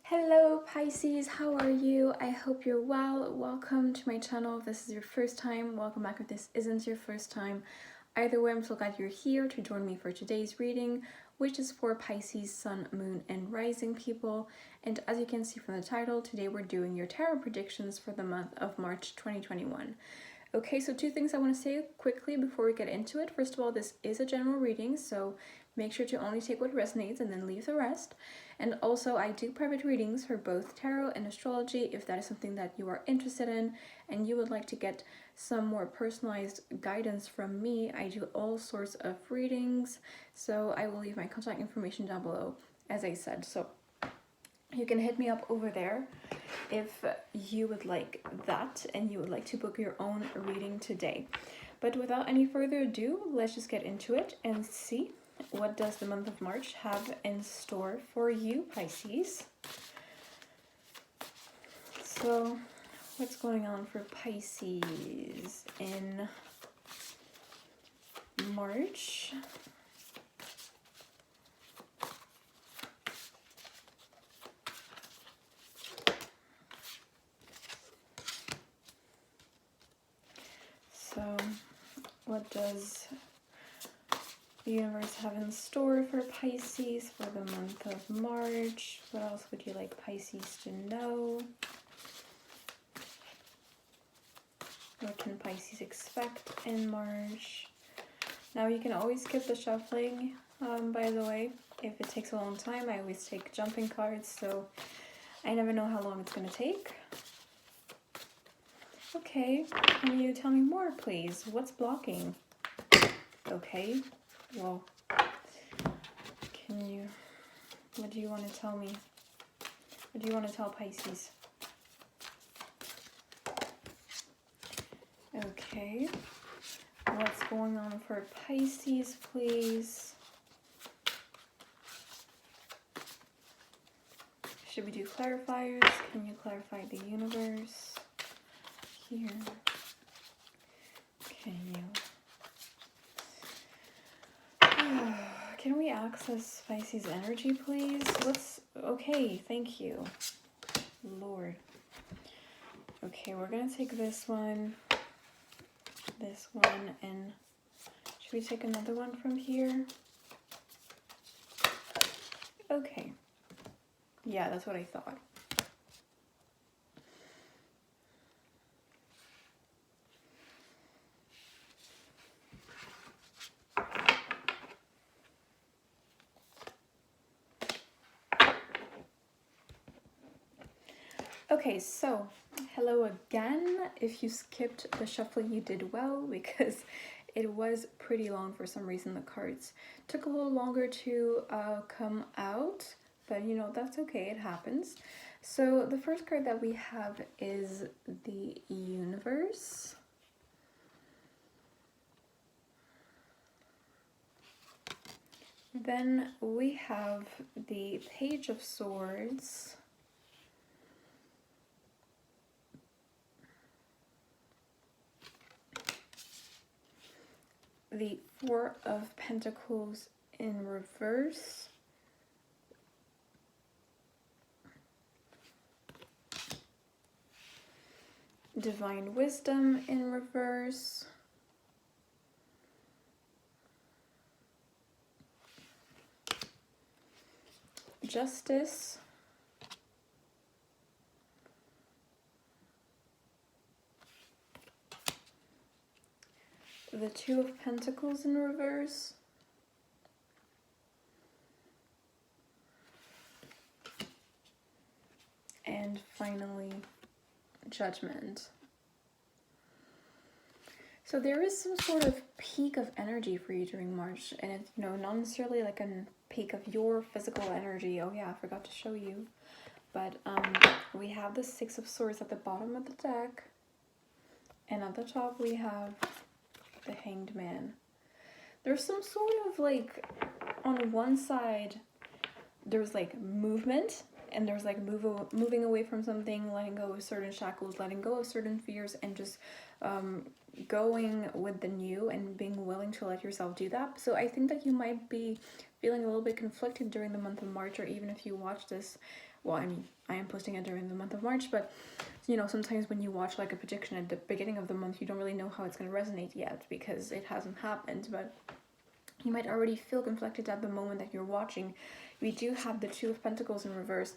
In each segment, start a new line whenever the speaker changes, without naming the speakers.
Hello Pisces, how are you? I hope you're well. Welcome to my channel. If this is your first time, welcome back. If this isn't your first time, either way, I'm so glad you're here to join me for today's reading, which is for Pisces, Sun, Moon, and Rising people. And as you can see from the title, today we're doing your tarot predictions for the month of March 2021. Okay, so two things I want to say quickly before we get into it. First of all, this is a general reading, so make sure to only take what resonates and then leave the rest. And also, I do private readings for both tarot and astrology if that is something that you are interested in and you would like to get some more personalized guidance from me. I do all sorts of readings, so I will leave my contact information down below, as I said. So you can hit me up over there if you would like that and you would like to book your own reading today. But without any further ado, let's just get into it and see what does the month of March have in store for you, Pisces. So what's going on for Pisces in March? So what does the universe have in store for Pisces for the month of March? What else would you like Pisces to know? What can Pisces expect in March? Now you can always skip the shuffling, by the way. If it takes a long time, I always take jumping cards, so I never know how long it's going to take. Okay, can you tell me more, please? What's blocking? Okay, well, what do you want to tell me? What do you want to tell Pisces? Okay, what's going on for Pisces, please? Should we do clarifiers? Can you clarify the universe? Here. Can we access Pisces energy, please? Okay, thank you. Lord. Okay, we're gonna take this one, and should we take another one from here? Okay. Yeah, that's what I thought. Okay, so hello again. If you skipped the shuffling, you did well because it was pretty long for some reason. The cards took a little longer to come out, but you know, that's okay, it happens. So the first card that we have is the universe. Then we have the Page of Swords. The Four of Pentacles in reverse. Divine Wisdom in reverse. Justice. The Two of Pentacles in reverse. And finally, Judgment. So there is some sort of peak of energy for you during March, and it's, you know, not necessarily like a peak of your physical energy. Oh yeah, I forgot to show you. But we have the Six of Swords at the bottom of the deck, and at the top we have the Hanged Man. There's some sort of like, on one side there's like movement, and there's like moving away from something, letting go of certain shackles, letting go of certain fears, and just going with the new and being willing to let yourself do that. So I think that you might be feeling a little bit conflicted during the month of March, or even if you watch this, well, I mean, I am posting it during the month of March, but you know, sometimes when you watch like a prediction at the beginning of the month, you don't really know how it's going to resonate yet because it hasn't happened. But you might already feel conflicted at the moment that you're watching. We do have the Two of Pentacles in reverse.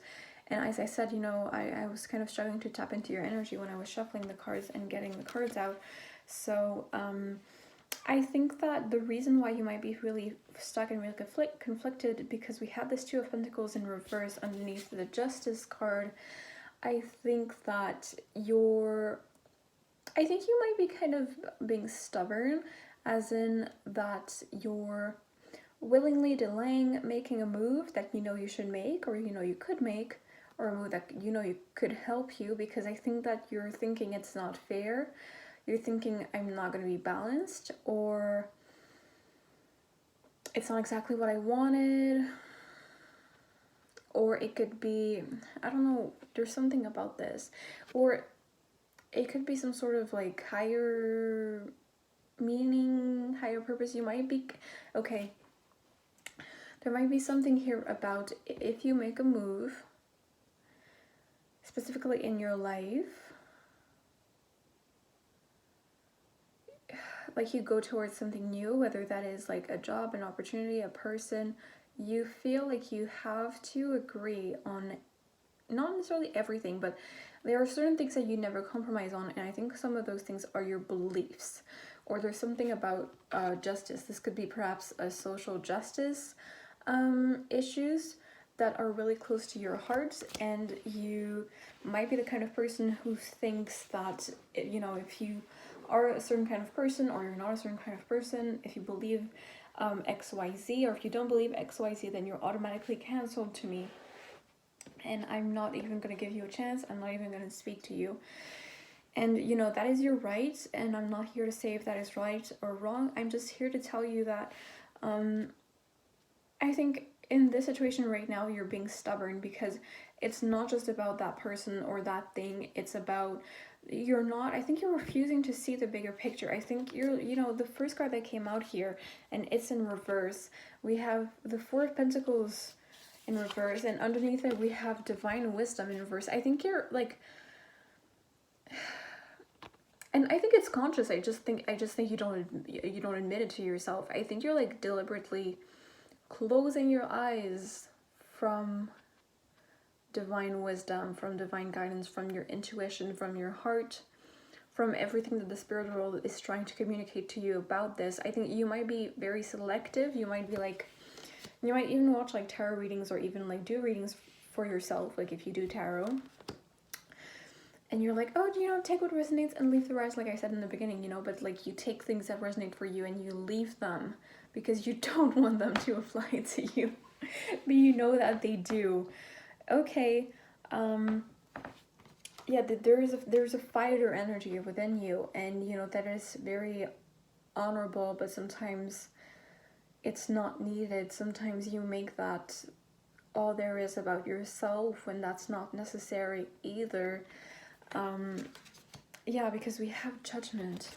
And as I said, you know, I was kind of struggling to tap into your energy when I was shuffling the cards and getting the cards out. So I think that the reason why you might be really stuck and really conflicted, because we have this Two of Pentacles in reverse underneath the Justice card. I think that you might be kind of being stubborn, as in that you're willingly delaying making a move that you know you should make, or you know you could make, or a move that you know you could help you, because I think that you're thinking it's not fair. You're thinking I'm not going to be balanced, or it's not exactly what I wanted, or it could be, I don't know, there's something about this, or it could be some sort of like higher meaning, higher purpose. You might be, okay, there might be something here about if you make a move, specifically in your life, like you go towards something new, whether that is like a job, an opportunity, a person, you feel like you have to agree on not necessarily everything, but there are certain things that you never compromise on, and I think some of those things are your beliefs, or there's something about justice. This could be perhaps a social justice issues that are really close to your heart, and you might be the kind of person who thinks that, you know, if you are a certain kind of person or you're not a certain kind of person, if you believe XYZ, or if you don't believe XYZ, then you're automatically cancelled to me, and I'm not even going to give you a chance. I'm not even going to speak to you. And you know, that is your right, and I'm not here to say if that is right or wrong. I'm just here to tell you that I think in this situation right now you're being stubborn, because it's not just about that person or that thing. It's about, I think you're refusing to see the bigger picture. I think you know, the first card that came out here, and it's in reverse. We have the Four of Pentacles in reverse, and underneath it we have Divine Wisdom in reverse. I think you're like, and I think it's conscious. I just think you don't admit it to yourself. I think you're like deliberately closing your eyes from divine wisdom, from divine guidance, from your intuition, from your heart, from everything that the spirit world is trying to communicate to you about this. I think you might be very selective. You might be like, you might even watch like tarot readings, or even like do readings for yourself, like if you do tarot, and you're like, oh, you know, take what resonates and leave the rest, like I said in the beginning, you know, but like you take things that resonate for you and you leave them because you don't want them to apply to you, but you know that they do. Okay, yeah, there's a fighter energy within you, and you know that is very honorable, but sometimes it's not needed. Sometimes you make that all there is about yourself when that's not necessary either. Yeah, because we have Judgment.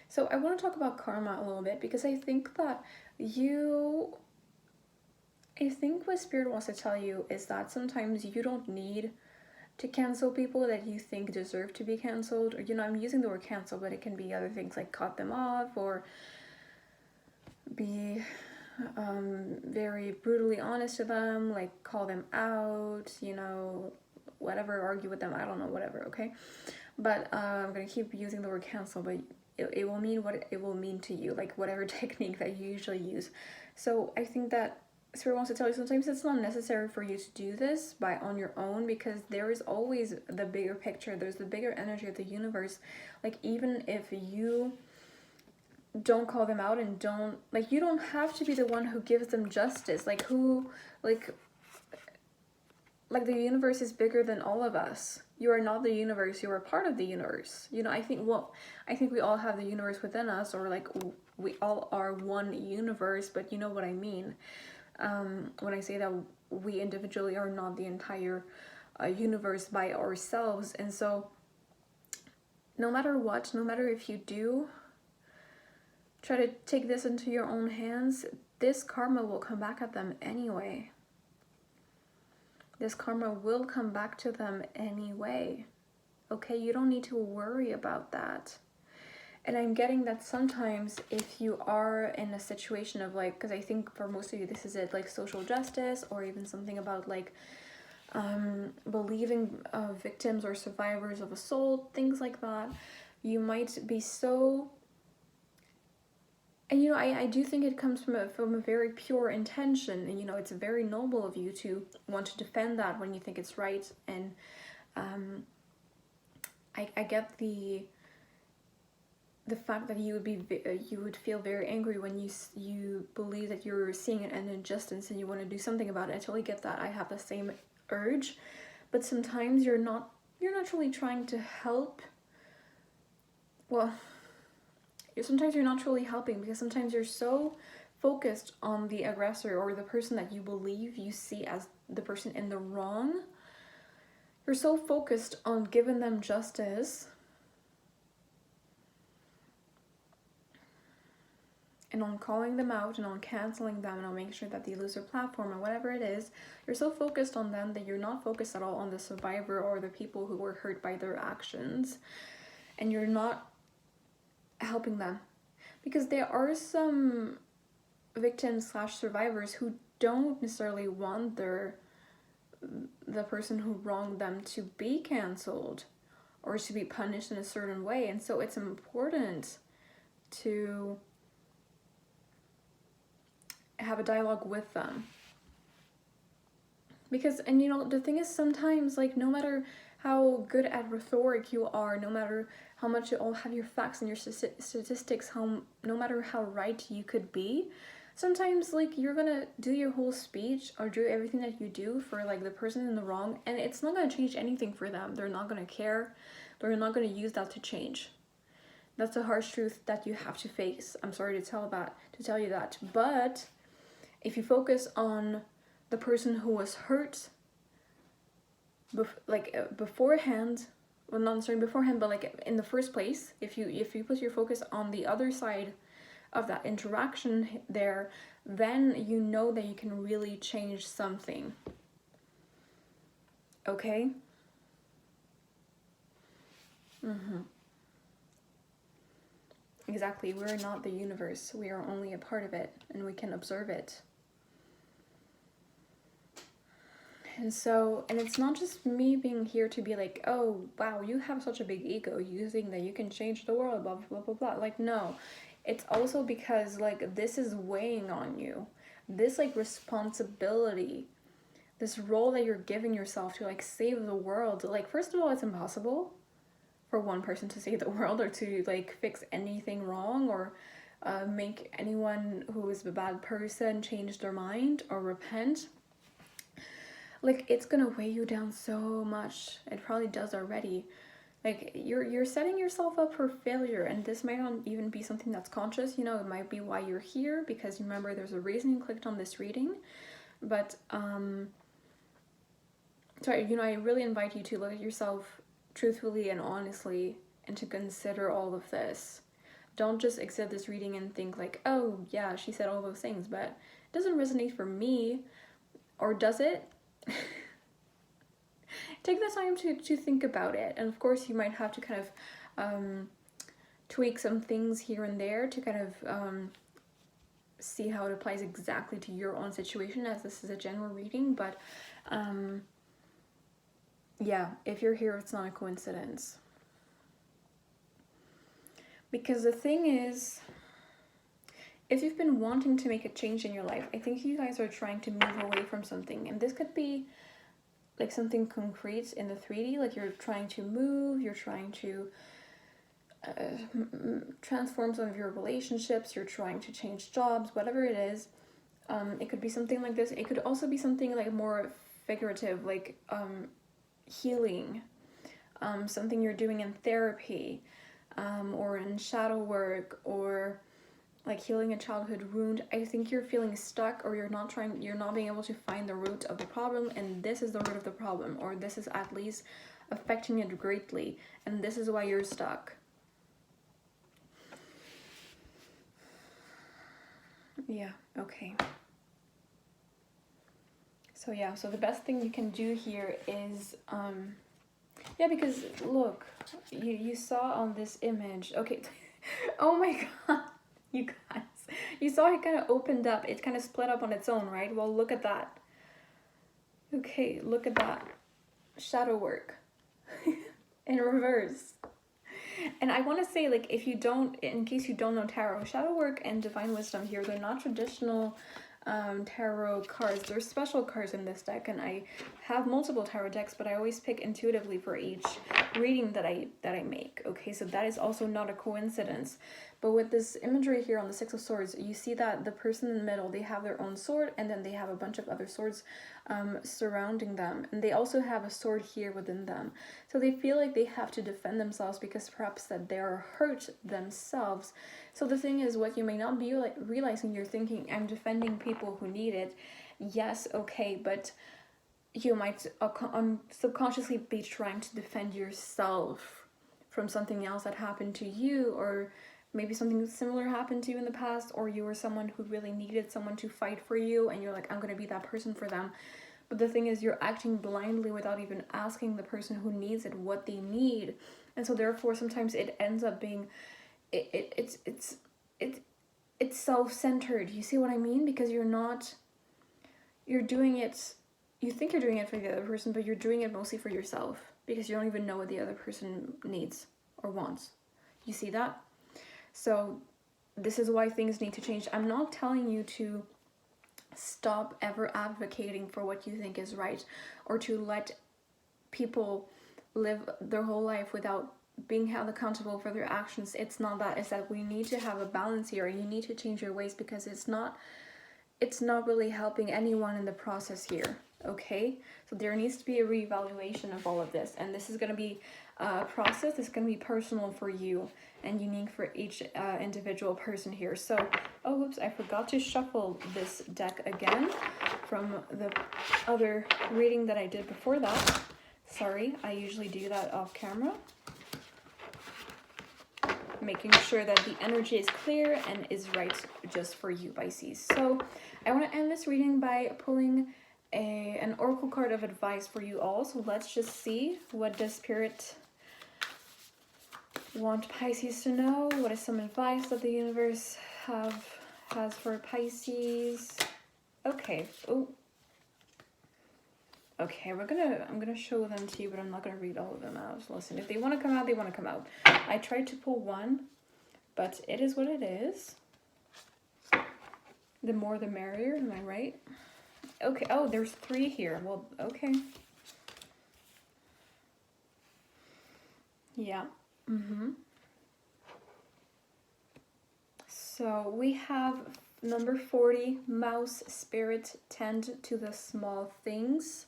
So I want to talk about karma a little bit, because I think that I think what Spirit wants to tell you is that sometimes you don't need to cancel people that you think deserve to be canceled. Or, you know, I'm using the word cancel, but it can be other things like cut them off, or be very brutally honest to them, like call them out, you know, whatever, argue with them, I don't know, whatever, okay? But I'm going to keep using the word cancel, but it will mean what it will mean to you, like whatever technique that you usually use. So I think that Spirit wants to tell you sometimes it's not necessary for you to do this on your own, because there is always the bigger picture. There's the bigger energy of the universe. Like, even if you don't call them out and don't, like, you don't have to be the one who gives them justice. Like, like the universe is bigger than all of us. You are not the universe, you are part of the universe. You know, I think we all have the universe within us, or like we all are one universe, but you know what I mean. When I say that we individually are not the entire universe by ourselves. And so no matter what, no matter if you do try to take this into your own hands, this karma will come back at them anyway. This karma will come back to them anyway. Okay, you don't need to worry about that. And I'm getting that sometimes if you are in a situation of like, because I think for most of you this is it, like social justice, or even something about like believing victims or survivors of assault, things like that, you might be so, and you know, I do think it comes from a very pure intention, and you know, it's very noble of you to want to defend that when you think it's right. And I get the fact that you would feel very angry when you believe that you're seeing an injustice and you want to do something about it. I totally get that. I have the same urge, but sometimes you're not really trying to help. Well, sometimes you're not truly helping, because sometimes you're so focused on the aggressor or the person that you believe you see as the person in the wrong. You're so focused on giving them justice and on calling them out and on canceling them and on making sure that they lose their platform or whatever it is. You're so focused on them that you're not focused at all on the survivor or the people who were hurt by their actions. And you're not helping them. Because there are some victims / survivors who don't necessarily want the person who wronged them to be canceled or to be punished in a certain way. And so it's important to have a dialogue with them. Because, and you know, the thing is, sometimes, like, no matter how good at rhetoric you are, no matter how much you all have your facts and your statistics, no matter how right you could be, sometimes, like, you're gonna do your whole speech or do everything that you do for, like, the person in the wrong, and it's not gonna change anything for them. They're not gonna care. They're not gonna use that to change. That's a harsh truth that you have to face. I'm sorry to tell you that. But if you focus on the person who was hurt, beforehand, well, not necessarily beforehand, but like in the first place, if you put your focus on the other side of that interaction there, then you know that you can really change something. Okay? Exactly. We're not the universe. We are only a part of it, and we can observe it. And so, and it's not just me being here to be like, oh, wow, you have such a big ego, you think that you can change the world, blah, blah, blah, blah. Like, no. It's also because, like, this is weighing on you. This, like, responsibility, this role that you're giving yourself to, like, save the world. Like, first of all, it's impossible for one person to save the world or to, like, fix anything wrong or make anyone who is a bad person change their mind or repent. Like, it's gonna weigh you down so much. It probably does already. Like, you're setting yourself up for failure, and this might not even be something that's conscious. You know, it might be why you're here, because remember, there's a reason you clicked on this reading. But sorry, you know, I really invite you to look at yourself truthfully and honestly and to consider all of this. Don't just accept this reading and think like, oh yeah, she said all those things, but it doesn't resonate for me. Or does it? Take the time to think about it. And of course you might have to kind of tweak some things here and there to kind of see how it applies exactly to your own situation, as this is a general reading. But yeah, if you're here, it's not a coincidence. Because the thing is, if you've been wanting to make a change in your life, I think you guys are trying to move away from something. And this could be like something concrete in the 3D, like you're trying to move, you're trying to transform some of your relationships, you're trying to change jobs, whatever it is. It could be something like this. It could also be something like more figurative, like healing, something you're doing in therapy, or in shadow work, or like healing a childhood wound. I think you're feeling stuck, or you're not being able to find the root of the problem, and this is the root of the problem, or this is at least affecting it greatly, and this is why you're stuck. Yeah, okay. So yeah, so the best thing you can do here is, yeah, because look, you saw on this image, okay, oh my god, you guys, you saw it kind of opened up, it kind of split up on its own, right? Well, look at that. Okay, look at that. Shadow work in reverse. And I want to say, like, if you don't, in case you don't know tarot, shadow work and divine wisdom here, they're not traditional tarot cards. They're special cards in this deck, and I have multiple tarot decks, but I always pick intuitively for each reading that I make. Okay, so that is also not a coincidence. But with this imagery here on the Six of Swords, you see that the person in the middle, they have their own sword, and then they have a bunch of other swords surrounding them, and they also have a sword here within them. So they feel like they have to defend themselves because perhaps that they are hurt themselves. So the thing is, what you may not be like realizing, you're thinking, I'm defending people who need it. Yes, okay, but you might subconsciously be trying to defend yourself from something else that happened to you, or maybe something similar happened to you in the past, or you were someone who really needed someone to fight for you, and you're like, I'm gonna be that person for them. But the thing is, you're acting blindly without even asking the person who needs it what they need. And so therefore sometimes it ends up being it's self-centered. You see what I mean? Because you're doing it, you think you're doing it for the other person, but you're doing it mostly for yourself, because you don't even know what the other person needs or wants. You see that? So this is why things need to change. I'm not telling you to stop ever advocating for what you think is right, or to let people live their whole life without being held accountable for their actions. It's not that. It's that we need to have a balance here, and you need to change your ways, because it's not really helping anyone in the process here. Okay, so there needs to be a reevaluation of all of this, and this is going to be a process that's going to be personal for you and unique for each individual person here. So, oh whoops, I forgot to shuffle this deck again from the other reading that I did before that. Sorry, I usually do that off camera, making sure that the energy is clear and is right just for you, Pisces. So I want to end this reading by pulling an oracle card of advice for you all. So let's just see, what does Spirit want Pisces to know? What is some advice that the universe has for Pisces? Okay. Oh. Okay, I'm gonna show them to you, but I'm not gonna read all of them out. Listen, if they want to come out, they want to come out. I tried to pull one, but it is what it is. The more the merrier, am I right? Okay, oh, there's 3 here. Well, okay. Yeah. So we have number 40, Mouse Spirit, tend to the small things.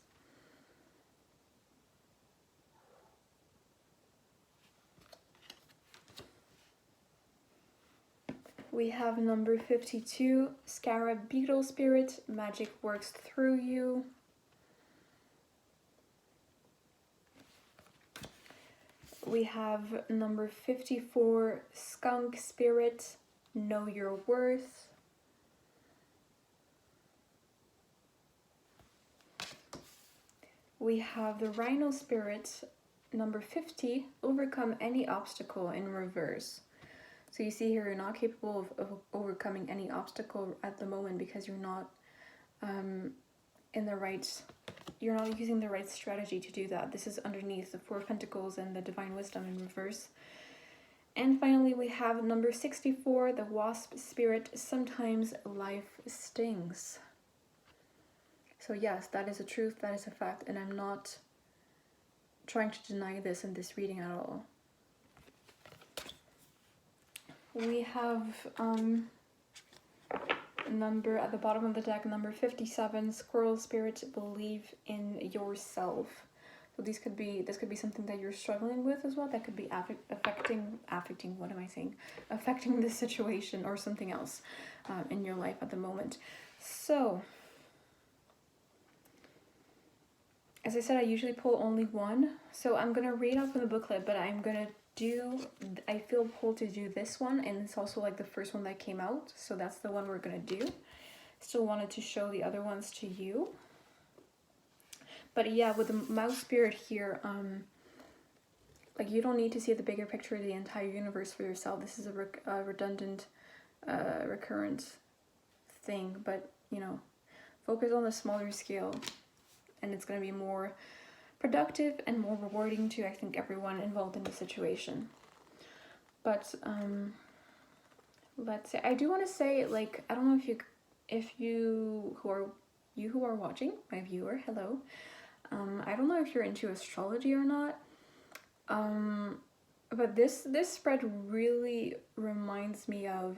We have number 52, Scarab Beetle Spirit, magic works through you. We have number 54, Skunk Spirit, know your worth. We have the Rhino Spirit, number 50, overcome any obstacle in reverse. So you see here, you're not capable of overcoming any obstacle at the moment, because you're not you're not using the right strategy to do that. This is underneath the 4 of Pentacles and the Divine Wisdom in reverse. And finally, we have number 64, the Wasp Spirit, sometimes life stings. So yes, that is a truth, that is a fact, and I'm not trying to deny this in this reading at all. We have number at the bottom of the deck, number 57, Squirrel Spirit, believe in yourself. So this could be something that you're struggling with as well. That could be affecting the situation or something else in your life at the moment. So as I said, I usually pull only one, so I'm gonna read out from the booklet, but I'm gonna do, I feel pulled to do this one, and it's also like the first one that came out, so that's the one we're gonna do. Still wanted to show the other ones to you. But yeah, with the mouse spirit here, like you don't need to see the bigger picture of the entire universe for yourself. This is a redundant, recurrent thing, but you know, focus on the smaller scale, and it's going to be more productive and more rewarding to, I think, everyone involved in the situation. But let's say, I do want to say, like, I don't know if you who are watching, my viewer, hello. I don't know if you're into astrology or not. But this spread really reminds me of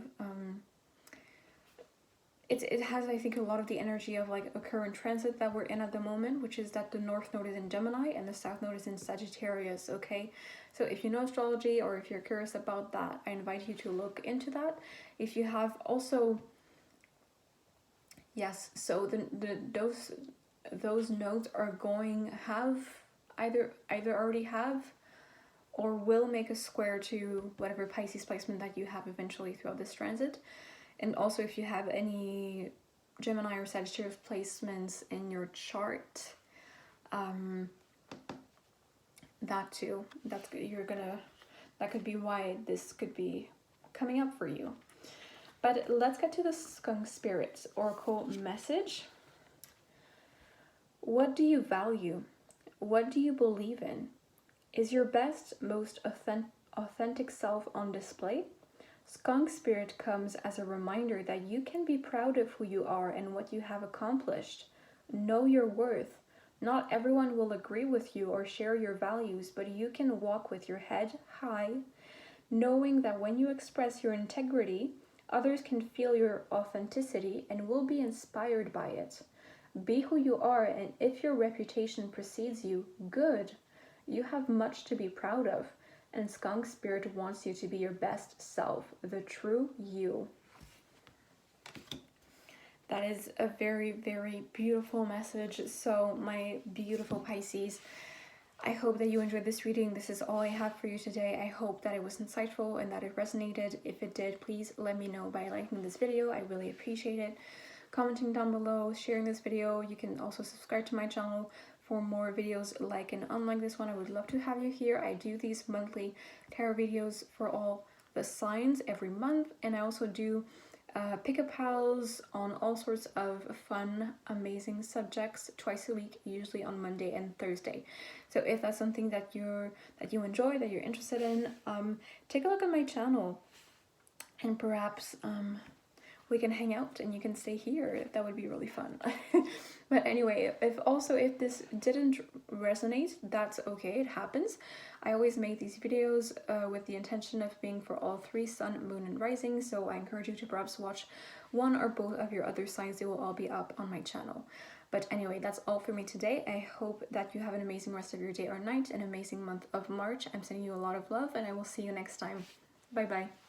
it has, I think, a lot of the energy of like a current transit that we're in at the moment, which is that the North Node is in Gemini and the South Node is in Sagittarius, okay? So if you know astrology or if you're curious about that, I invite you to look into that. If you have also, yes, so those nodes are going have either already have or will make a square to whatever Pisces placement that you have eventually throughout this transit. And also if you have any Gemini or Sagittarius placements in your chart, that too, that could be why this could be coming up for you. But let's get to the Skunk Spirit Oracle message. What do you value? What do you believe in? Is your best, most authentic self on display? Skunk Spirit comes as a reminder that you can be proud of who you are and what you have accomplished. Know your worth. Not everyone will agree with you or share your values, but you can walk with your head high, knowing that when you express your integrity, others can feel your authenticity and will be inspired by it. Be who you are, and if your reputation precedes you, good. You have much to be proud of, and Skunk Spirit wants you to be your best self, the true you. That is a very, very beautiful message. So my beautiful Pisces, I hope that you enjoyed this reading. This is all I have for you today. I hope that it was insightful and that it resonated. If it did, please let me know by liking this video. I really appreciate it. Commenting down below, sharing this video. You can also subscribe to my channel for more videos like and unlike this one. I would love to have you here. I do these monthly tarot videos for all the signs every month, and I also do pick-up pals on all sorts of fun, amazing subjects twice a week, usually on Monday and Thursday. So if that's something that you enjoy, that you're interested in, take a look at my channel, and perhaps we can hang out and you can stay here. That would be really fun. But anyway, if this didn't resonate, that's okay, it happens. I always make these videos with the intention of being for all three, sun, moon, and rising, so I encourage you to perhaps watch one or both of your other signs. They will all be up on my channel. But anyway, that's all for me today. I hope that you have an amazing rest of your day or night, an amazing month of March. I'm sending you a lot of love, and I will see you next time. Bye bye.